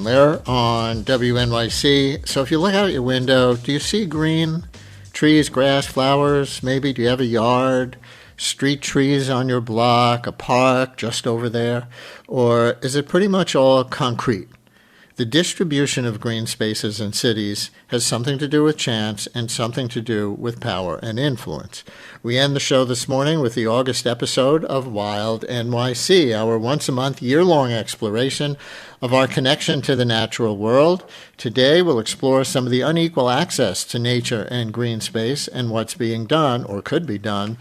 They're on WNYC. So if you look out your window, do you see green trees, grass, flowers? Maybe do you have a yard, street trees on your block, a park just over there? Or is it pretty much all concrete? The distribution of green spaces in cities has something to do with chance and something to do with power and influence. We end the show this morning with the August episode of Wild NYC, our once-a-month, year-long exploration of our connection to the natural world. Today, we'll explore some of the unequal access to nature and green space and what's being done, or could be done,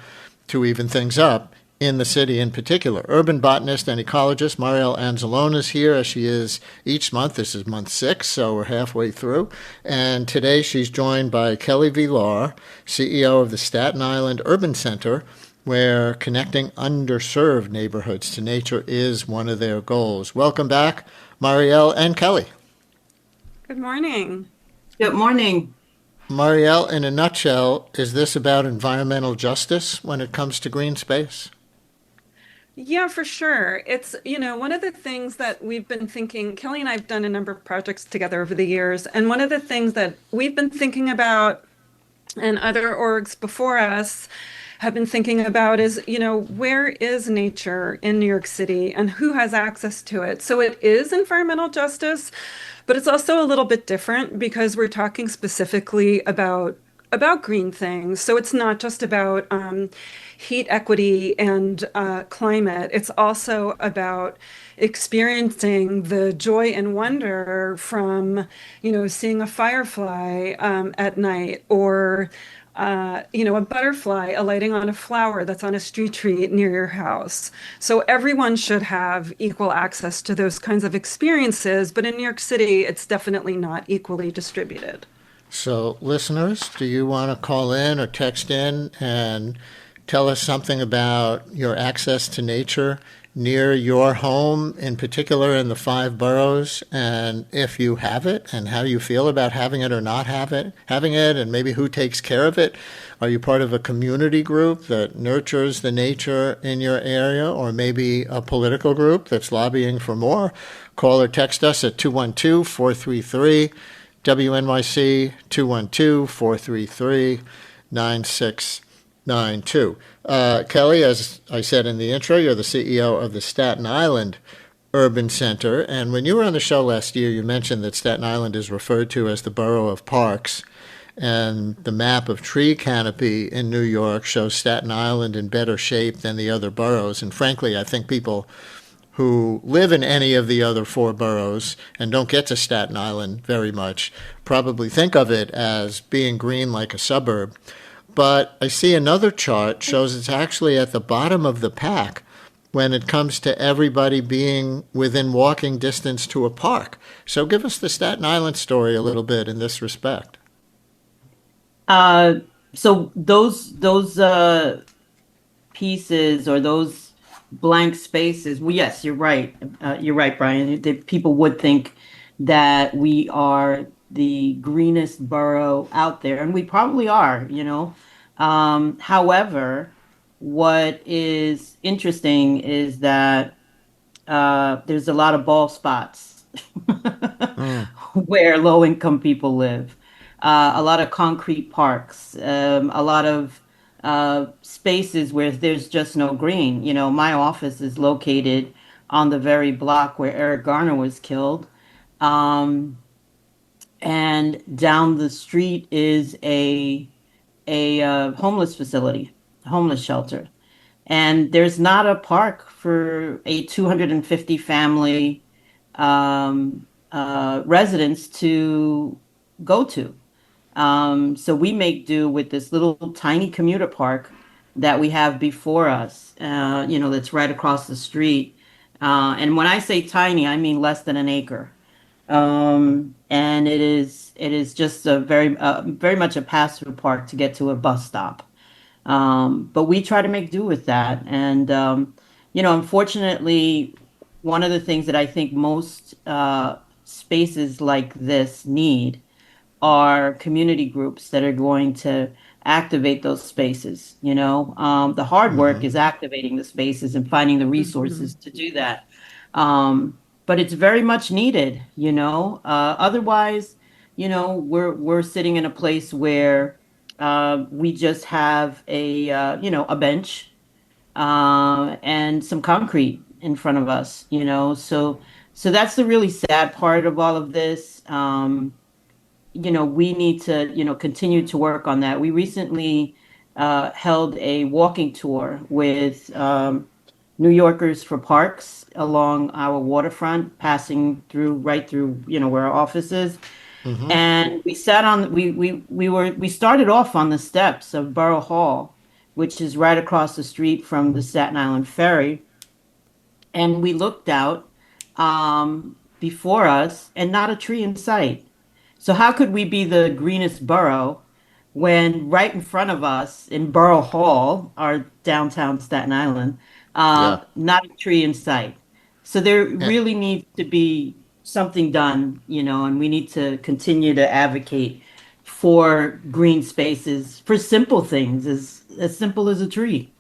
to even things up in the city in particular. Urban botanist and ecologist Marielle Anzelone is here, as she is each month. This is month 6, so we're halfway through. And today she's joined by Kelly Vilar, CEO of the Staten Island Urban Center, where connecting underserved neighborhoods to nature is one of their goals. Welcome back, Marielle and Kelly. Good morning. Good morning. Marielle, in a nutshell, is this about environmental justice when it comes to green space? Yeah, for sure. It's, one of the things that we've been thinking, Kelly and I have done a number of projects together over the years, and one of the things that we've been thinking about and other orgs before us have been thinking about is, where is nature in New York City and who has access to it? So it is environmental justice, but it's also a little bit different because we're talking specifically about green things. So it's not just about heat equity and climate. It's also about experiencing the joy and wonder from, seeing a firefly at night, or a butterfly alighting on a flower that's on a street tree near your house. So everyone should have equal access to those kinds of experiences, but in New York City, it's definitely not equally distributed. So, listeners, do you want to call in or text in and tell us something about your access to nature near your home, in particular in the 5 boroughs, and if you have it, and how you feel about having it or not having it, and maybe who takes care of it? Are you part of a community group that nurtures the nature in your area, or maybe a political group that's lobbying for more? Call or text us at 212-433 WNYC 212-433-9692. Kelly, as I said in the intro, you're the CEO of the Staten Island Urban Center. And when you were on the show last year, you mentioned that Staten Island is referred to as the borough of parks. And the map of tree canopy in New York shows Staten Island in better shape than the other boroughs. And frankly, I think people who live in any of the other 4 boroughs and don't get to Staten Island very much probably think of it as being green like a suburb. But I see another chart shows it's actually at the bottom of the pack when it comes to everybody being within walking distance to a park. So give us the Staten Island story a little bit in this respect. So those pieces, or those blank spaces. Well, yes, you're right. You're right, Brian. People would think that we are the greenest borough out there, and we probably are, However, what is interesting is that there's a lot of bald spots where low-income people live. A lot of concrete parks, a lot of spaces where there's just no green. My office is located on the very block where Eric Garner was killed. And down the street is a homeless facility, a homeless shelter. And there's not a park for a 250 family residents to go to. So we make do with this little tiny commuter park that we have before us, that's right across the street. And when I say tiny, I mean less than an acre. And it is just a very much a pass-through park to get to a bus stop. But we try to make do with that. And, unfortunately, one of the things that I think most spaces like this need are community groups that are going to activate those spaces. The hard work is activating the spaces and finding the resources to do that. but it's very much needed, you know. Otherwise, you know, we're sitting in a place where we just have a you know, a bench and some concrete in front of us, you know. So that's the really sad part of all of this. You know, we need to, you know, continue to work on that. We recently held a walking tour with New Yorkers for Parks along our waterfront, passing through right through, you know, where our office is. Hmm. And we sat on we started off on the steps of Borough Hall, which is right across the street from the Staten Island Ferry, and we looked out before us and not a tree in sight. So how could we be the greenest borough when right in front of us in Borough Hall, our downtown Staten Island, Yeah. not a tree in sight? So there really needs to be something done, you know, and we need to continue to advocate for green spaces, for simple things as simple as a tree.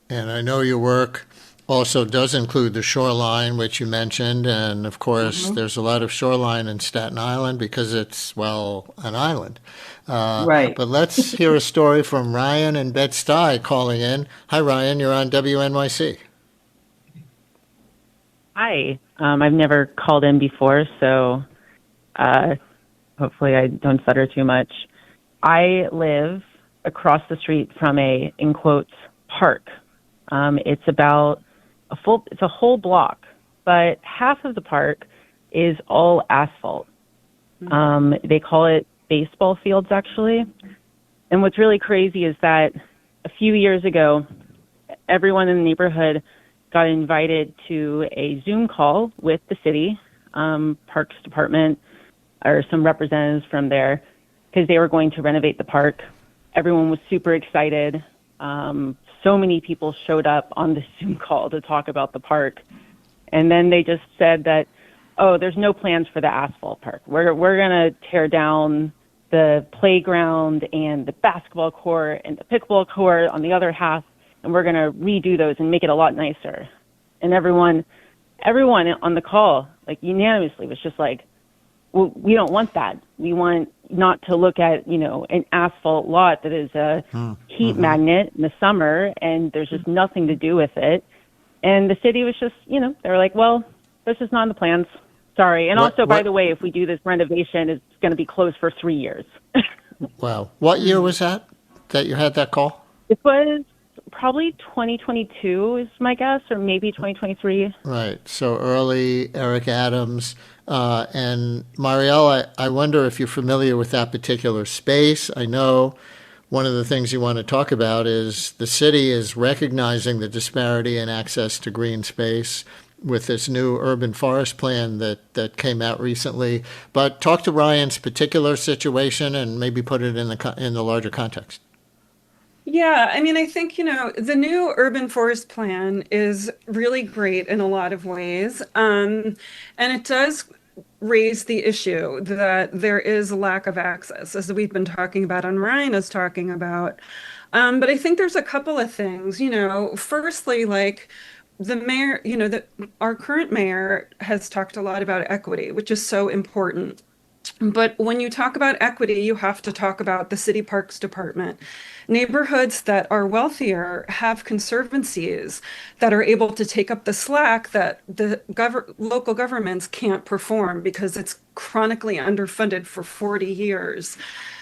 And I know your work also does include the shoreline, which you mentioned. And of course, Hmm. there's a lot of shoreline in Staten Island because it's, well, an island. Right. But let's hear a story from Ryan and Bed-Stuy calling in. Hi, Ryan. You're on WNYC. Hi. I've never called in before, so uh, hopefully I don't stutter too much. I live across the street from a, in quotes, park. It's about it's a whole block, but half of the park is all asphalt. They call it baseball fields, actually. And what's really crazy is that a few years ago, everyone in the neighborhood got invited to a Zoom call with the city, Parks Department, or some representatives from there, because they were going to renovate the park. Everyone was super excited. So many people showed up on the Zoom call to talk about the park. And then they just said that, oh, there's no plans for the asphalt park. We're going to tear down the playground and the basketball court and the pickleball court on the other half, and we're going to redo those and make it a lot nicer. And everyone on the call, like unanimously, was just like, well, we don't want that. We want not to look at, you know, an asphalt lot that is a heat magnet in the summer, and there's just nothing to do with it. And the city was just, you know, they were like, well, this is not in the plans. Sorry. And What, also, by what, the way, if we do this renovation, it's going to be closed for 3 years. wow. What year was that you had that call? It was probably 2022 is my guess, or maybe 2023. Right. So early Eric Adams. And Marielle, I wonder if you're familiar with that particular space. I know one of the things you want to talk about is the city is recognizing the disparity in access to green space with this new urban forest plan that came out recently. But talk to Ryan's particular situation and maybe put it in the larger context. Yeah, I mean, I think, you know, the new urban forest plan is really great in a lot of ways. And it does raise the issue that there is a lack of access, as we've been talking about and Ryan is talking about. But I think there's a couple of things, you know, firstly, like the mayor, you know, our current mayor has talked a lot about equity, which is so important. But when you talk about equity, you have to talk about the city parks department. Neighborhoods that are wealthier have conservancies that are able to take up the slack that the local governments can't perform because it's chronically underfunded for 40 years.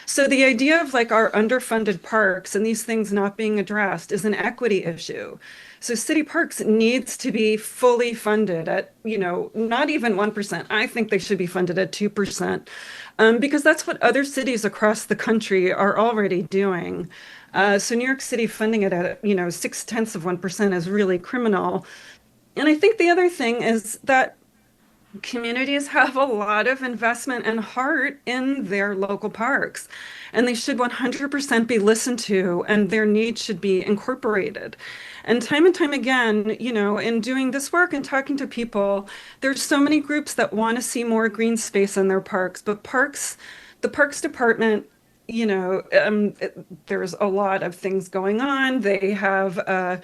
So the idea of like our underfunded parks and these things not being addressed is an equity issue. So city parks needs to be fully funded at, you know, not even 1%. I think they should be funded at 2%, because that's what other cities across the country are already doing. So New York City funding it at, you know, 0.6% is really criminal. And I think the other thing is that communities have a lot of investment and heart in their local parks, and they should 100% be listened to, and their needs should be incorporated. And time again, you know, in doing this work and talking to people, there's so many groups that want to see more green space in their parks, but the Parks Department, you know, there's a lot of things going on. They have a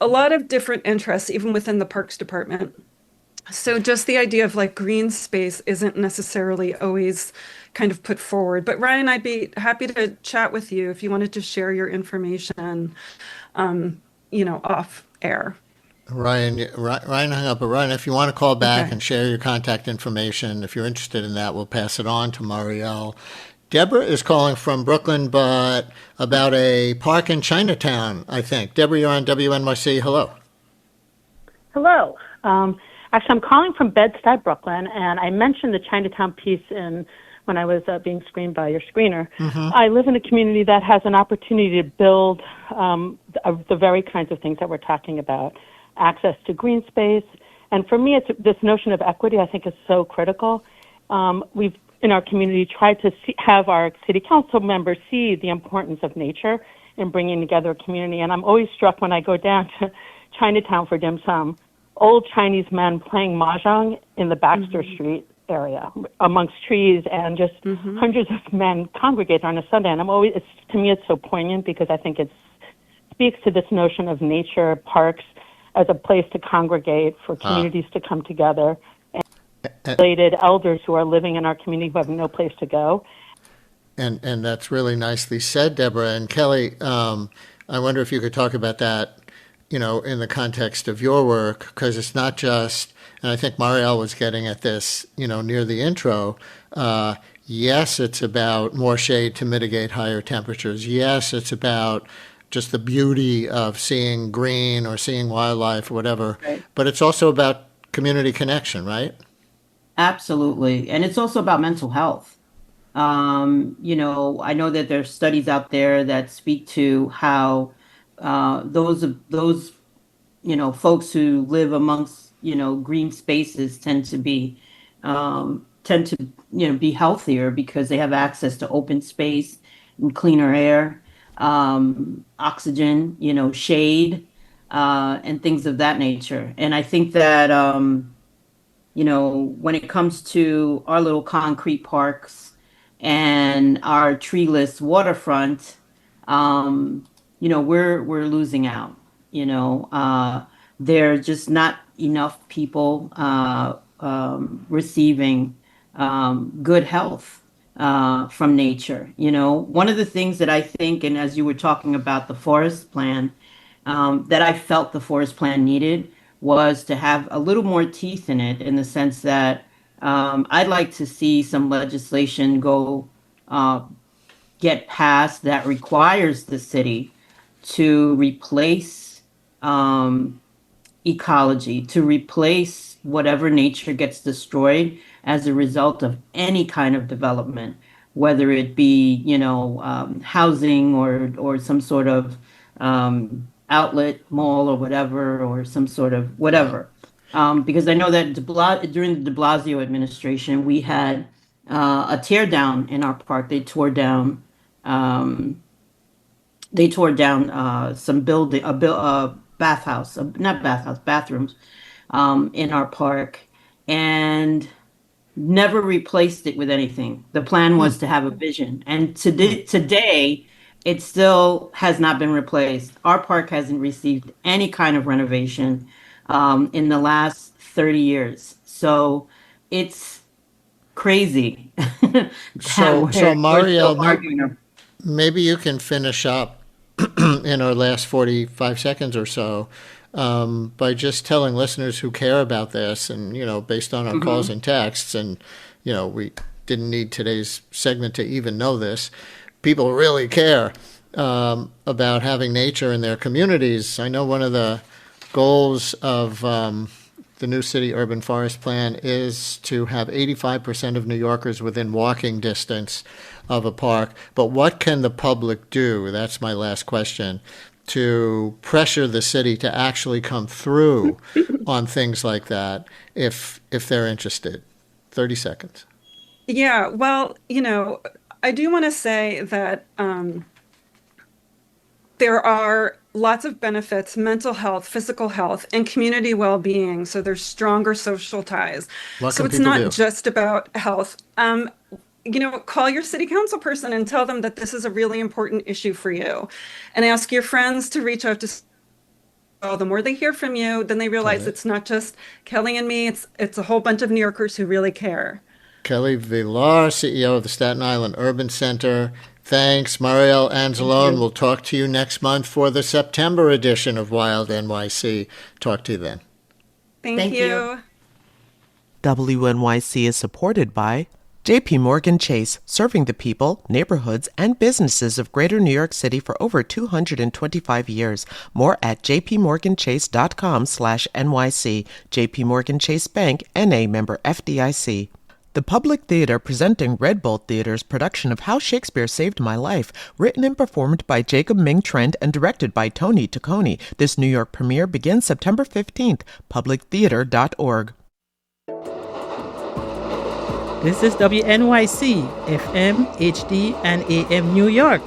lot of different interests, even within the Parks Department. So just the idea of like green space isn't necessarily always kind of put forward. But Ryan, I'd be happy to chat with you if you wanted to share your information, off air. Ryan hung up, but Ryan, if you want to call back Okay. and share your contact information, if you're interested in that, we'll pass it on to Marielle. Deborah is calling from Brooklyn, but about a park in Chinatown, I think. Deborah, you're on WNYC. Hello. Hello. Actually, I'm calling from Bed-Stuy, Brooklyn, and I mentioned the Chinatown piece when I was being screened by your screener. I live in a community that has an opportunity to build the very kinds of things that we're talking about, access to green space. And for me, it's this notion of equity I think is so critical. We've, in our community, tried to have our city council members see the importance of nature in bringing together a community. And I'm always struck when I go down to Chinatown for dim sum, old Chinese men playing mahjong in the Baxter Street area amongst trees, and just hundreds of men congregate on a Sunday. And to me, it's so poignant because I think it speaks to this notion of nature, parks as a place to congregate, for communities to come together, and related elders who are living in our community who have no place to go. And that's really nicely said, Deborah. And Kelly, I wonder if you could talk about that, in the context of your work, because it's not just, and I think Marielle was getting at this, near the intro. Yes, it's about more shade to mitigate higher temperatures. Yes, it's about just the beauty of seeing green or seeing wildlife or whatever. Right. But it's also about community connection, right? Absolutely. And it's also about mental health. I know that there's studies out there that speak to how those folks who live amongst green spaces tend to be be healthier because they have access to open space and cleaner air, oxygen, shade, and things of that nature. And I think that when it comes to our little concrete parks and our treeless waterfront, we're losing out. There are just not enough people receiving good health from nature. One of the things that I think, and as you were talking about the forest plan, that I felt the forest plan needed was to have a little more teeth in it, in the sense that I'd like to see some legislation get passed that requires the city to replace ecology, to replace whatever nature gets destroyed as a result of any kind of development, whether it be, housing or some sort of outlet mall or whatever, or some sort of whatever. Because I know that during the de Blasio administration, we had a tear down in our park. They tore down some building, bathrooms in our park, and never replaced it with anything. The plan was to have a vision, and today it still has not been replaced. Our park hasn't received any kind of renovation in the last 30 years. So it's crazy. So we're still Marielle, arguing. maybe you can finish up in our last 45 seconds or so by just telling listeners who care about this, and based on our calls and texts, and we didn't need today's segment to even know this, people really care about having nature in their communities. I know one of the goals of the new city urban forest plan is to have 85% of New Yorkers within walking distance of a park. But what can the public do? That's my last question, to pressure the city to actually come through on things like that if they're interested. 30 seconds. Yeah, well, I do want to say that there are lots of benefits: mental health, physical health, and community well-being. So there's stronger social ties. What So can it's people not do? just about health. Call your city council person and tell them that this is a really important issue for you, and ask your friends to reach out to the more they hear from you, then they realize it's not just Kelly and me, it's a whole bunch of New Yorkers who really care. Kelly Vilar, CEO of the Staten Island Urban Center. Thanks, Marielle Anzelone. We'll talk to you next month for the September edition of Wild NYC. Talk to you then. Thank you. WNYC is supported by J.P. Morgan Chase, serving the people, neighborhoods, and businesses of Greater New York City for over 225 years. More at jpmorganchase.com/NYC. J.P. Morgan Chase Bank, N.A. member FDIC. The Public Theater presenting Red Bull Theater's production of How Shakespeare Saved My Life, written and performed by Jacob Ming Trent and directed by Tony Taccone. This New York premiere begins September 15th. publictheater.org. This is WNYC, FM, HD, and AM New York.